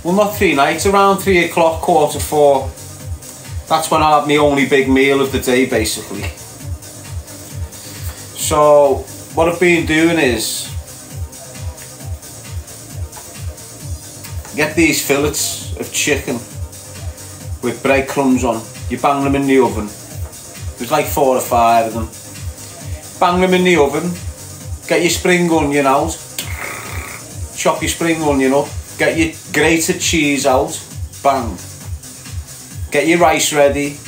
well, not 3 nights, around 3 o'clock, 4:45. That's when I have my only big meal of the day, basically. So what I've been doing is get these fillets of chicken with breadcrumbs on. You bang them in the oven. There's like 4 or 5 of them. Bang them in the oven. Get your spring onion out. Chop your spring onion up. Get your grated cheese out. Bang. Get your rice ready.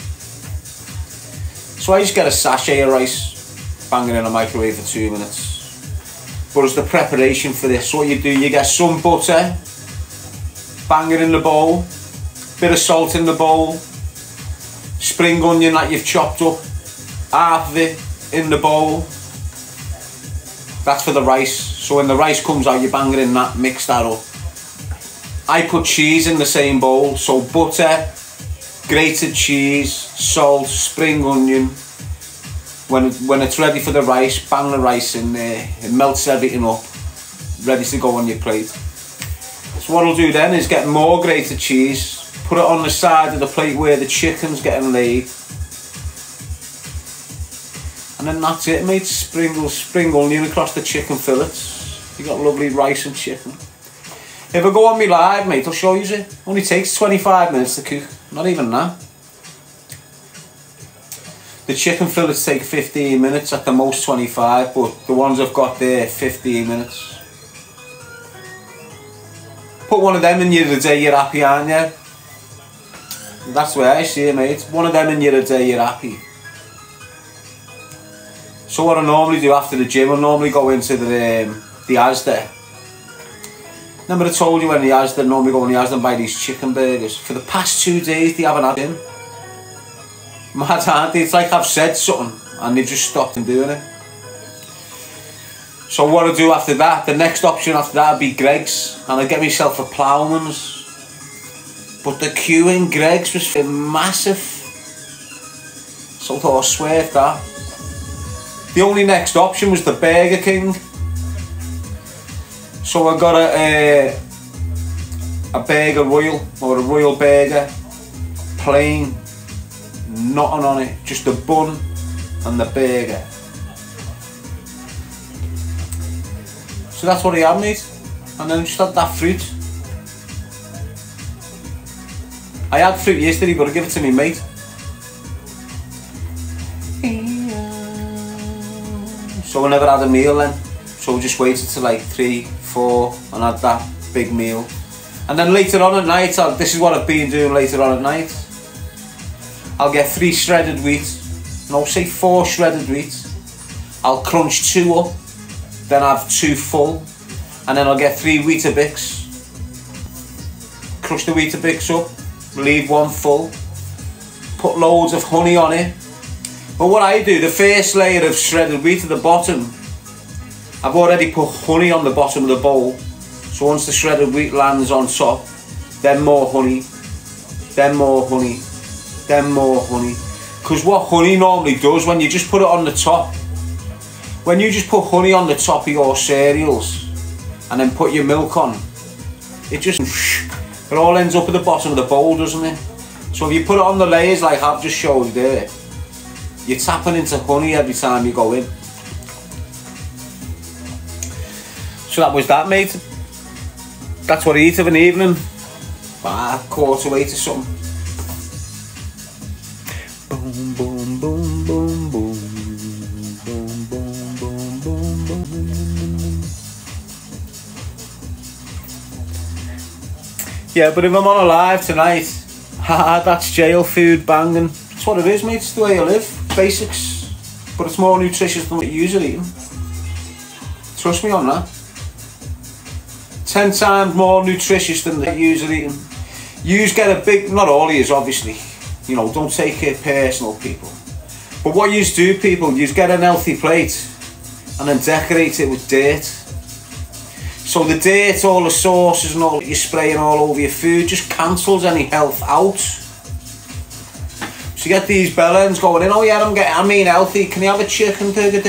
So I just get a sachet of rice, bang it in the microwave for 2 minutes. But as the preparation for this, what you do, you get some butter, bang it in the bowl, bit of salt in the bowl, spring onion that you've chopped up, half of it in the bowl. That's for the rice. So when the rice comes out, you bang it in that, mix that up. I put cheese in the same bowl, so butter, grated cheese, salt, spring onion. When it's ready for the rice, bang the rice in there. It melts everything up, ready to go on your plate. So what I'll do then is get more grated cheese, put it on the side of the plate where the chicken's getting laid. And then that's it, mate. Sprinkle spring onion across the chicken fillets. You got lovely rice and chicken. If I go on me live, mate, I'll show you it. Only takes 25 minutes to cook, not even that. The chicken fillets take 15 minutes, at the most 25, but the ones I've got there, 15 minutes. Put one of them in your day, you're happy, aren't you? That's the way I see it, mate. One of them in your day, you're happy. So what I normally do after the gym, I normally go into the Asda. Remember I told you when the Asda, normally go in the Asda and buy these chicken burgers. For the past 2 days they haven't had him. Mad, aren't they? It's like I've said something and they've just stopped doing it. So what I do after that, the next option after that would be Greggs, and I get myself a Ploughman's. But the queue in Greggs was massive. So I thought, I swear to that. The only next option was the Burger King. So I got a burger royal, or a royal burger, plain, nothing on it, just the bun and the burger. So that's what I had, mate. And then just had that fruit. I had fruit yesterday, but I give it to me mate. So I never had a meal then. So I just waited till like 3, 4 and had that big meal. And then later on at night, this is what I've been doing later on at night. I'll get 3 shredded wheat. No, say 4 shredded wheat. I'll crunch 2 up. Then have 2 full. And then I'll get 3 Weetabix. Crush the Weetabix up. Leave 1 full. Put loads of honey on it. But what I do, the first layer of shredded wheat at the bottom, I've already put honey on the bottom of the bowl. So once the shredded wheat lands on top, then more honey, then more honey, then more honey. Because what honey normally does, when you just put it on the top, when you just put honey on the top of your cereals and then put your milk on, it just, it all ends up at the bottom of the bowl, doesn't it? So if you put it on the layers like I've just showed you there, you're tapping into honey every time you go in. So that was that, mate. That's what I eat of an evening. 8:45 or something. Boom, boom, boom, boom, boom. Boom, boom, boom, boom, boom. Yeah, but if I'm on a live tonight, haha, that's jail food banging. That's what it is, mate. It's the way I live. Basics. But it's more nutritious than what you're usually eating. Trust me on that. 10 times more nutritious than what you're usually eating. You get a big, not all of yous obviously, you know, don't take it personal, people. But what you do, people, you get an healthy plate and then decorate it with dirt. So the dirt, all the sauces and all that you're spraying all over your food just cancels any health out. So you get these bellends going in, oh yeah, I'm eating healthy, can you have a chicken burger,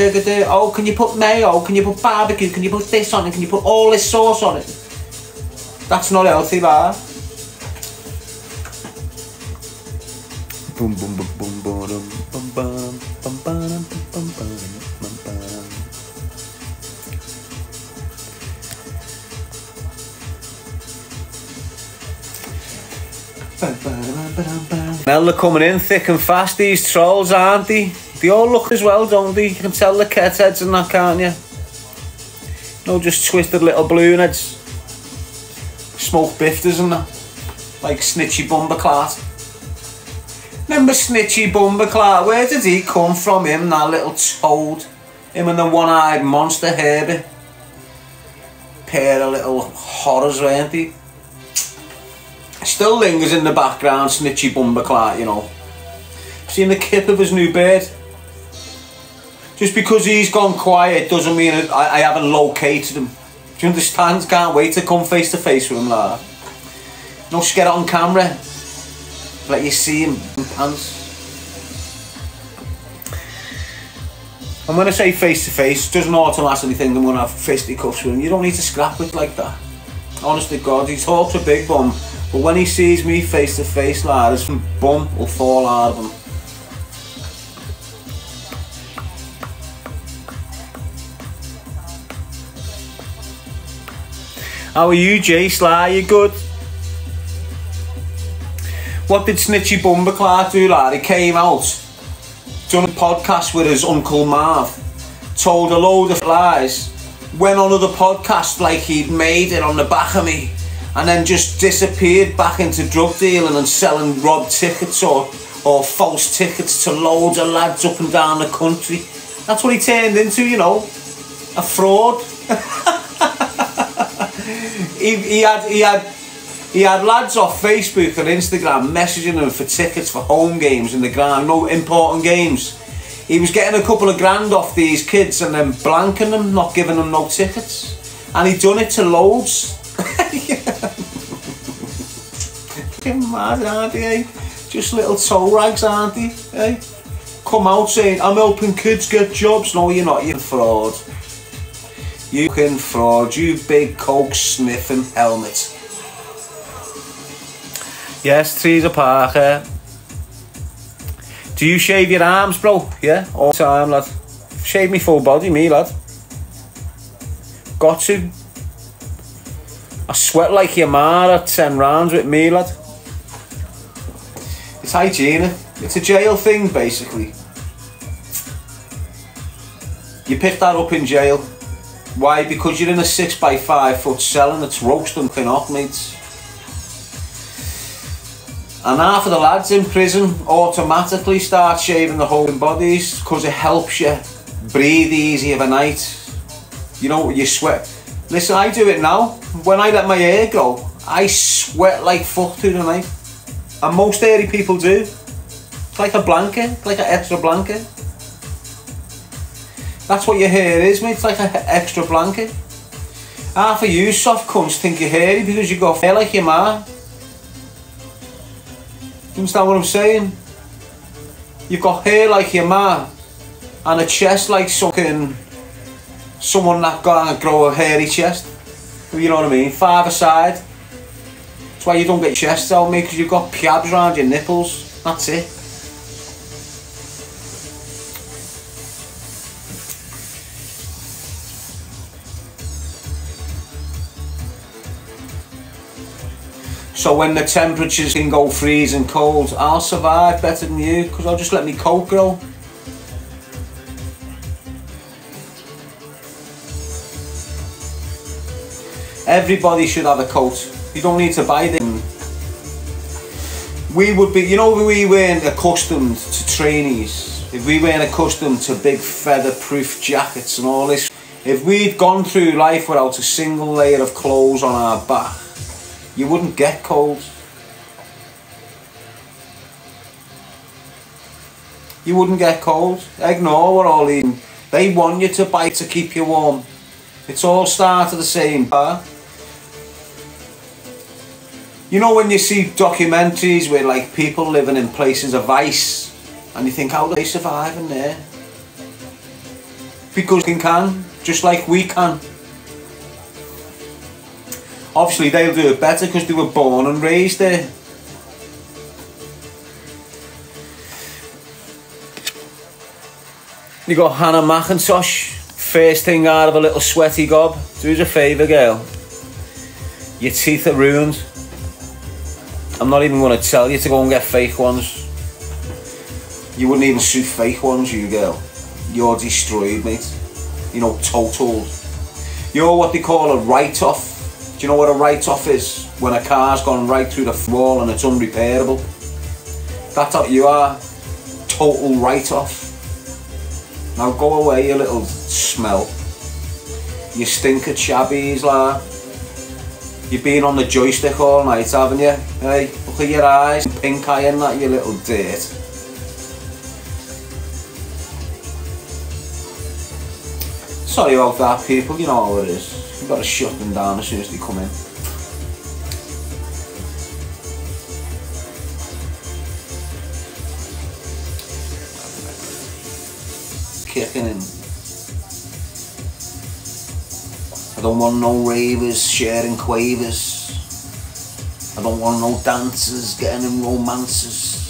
oh can you put mayo, can you put barbecue, can you put this on it, can you put all this sauce on it? That's not healthy, bar. Boom, boom, boom, boom, boom, boom, boom, boom, boom, boom, boom. Now they're coming in thick and fast, these trolls, aren't they? They all look as well, don't they? You can tell the cat heads and that, can't you? No, just twisted little balloon heads. Smoked bifters and that. Like Snitchy Bumberclart. Remember Snitchy Bumberclart? Where did he come from, him, that little toad? Him and the one-eyed monster Herbie. Pair of little horrors, weren't he? Still lingers in the background, Snitchy Bumberclart, you know. Seen the kip of his new bird? Just because he's gone quiet doesn't mean I haven't located him. Do you understand? Can't wait to come face to face with him, lad. No, just get it on camera. Let you see him in pants. And when I say face to face, it doesn't automatically think I'm going to have fisticuffs with him. You don't need to scrap it like that. Honest to God, he talks a big bum, but when he sees me face to face, lad, his bum will fall out of him. How are you, Jay Sly? You good? What did Snitchy Bumberclart do, lad? He came out, done a podcast with his Uncle Marv, told a load of lies, went on other podcasts like he'd made it on the back of me, and then just disappeared back into drug dealing and selling robbed tickets or false tickets to loads of lads up and down the country. That's what he turned into, you know, a fraud. He had lads off Facebook and Instagram messaging him for tickets for home games in the ground, no important games. He was getting a couple of grand off these kids and then blanking them, not giving them no tickets. And he'd done it to loads. Fucking mad, aren't they? Just little toe rags, aren't they? Eh? Come out saying, I'm helping kids get jobs. No, you're not, you're a fraud. You can fraud, you big coke sniffing helmet. Yes, Teresa Parker. Do you shave your arms, bro? Yeah, all the time, lad. Shave me full body, me, lad. Got to. I sweat like your ma at 10 rounds with me, lad. It's hygiene. It's a jail thing, basically. You pick that up in jail. Why? Because you're in a 6x5 foot cell and it's roasting thin off, mates. And half of the lads in prison automatically start shaving their whole bodies because it helps you breathe easy of a night. You know, you sweat. Listen, I do it now. When I let my hair grow, I sweat like fuck through the night. And most hairy people do. It's like a blanket, like an extra blanket. That's what your hair is, mate. It's like an extra blanket. Half of you soft cunts think you're hairy because you got hair like your ma. You understand what I'm saying? You've got hair like your ma and a chest like someone that gonna grow a hairy chest. You know what I mean? 5 aside. That's why you don't get your chest out, mate, because you've got piabs around your nipples. That's it. So when the temperatures can go freezing cold, I'll survive better than you because I'll just let me coat grow. Everybody should have a coat. You don't need to buy them. We would be, you know, we weren't accustomed to trainees. If we weren't accustomed to big feather-proof jackets and all this, if we'd gone through life without a single layer of clothes on our back, you wouldn't get cold. You wouldn't get cold. Ignore what all eating. They want you to bite to keep you warm. It's all started the same bar. You know when you see documentaries where like people living in places of ice and you think, how do they survive in there? Because they can, just like we can. Obviously they'll do it better because they were born and raised there. You got Hannah McIntosh, first thing out of a little sweaty gob. Do us a favour, girl. Your teeth are ruined. I'm not even going to tell you to go and get fake ones. You wouldn't even suit fake ones, you girl. You're destroyed, mate. You know, total. You're what they call a write-off. Do you know what a write-off is? When a car's gone right through the wall and it's unrepairable. That's what you are. Total write-off. Now go away, you little smell. You stink of chabbies, like. You've been on the joystick all night, haven't you? Hey, look at your eyes, pink eye and that, you little dirt. Sorry about that, people, you know how it is. You've got to shut them down as soon as they come in. Kicking in. I don't want no ravers sharing quavers. I don't want no dancers getting in romances.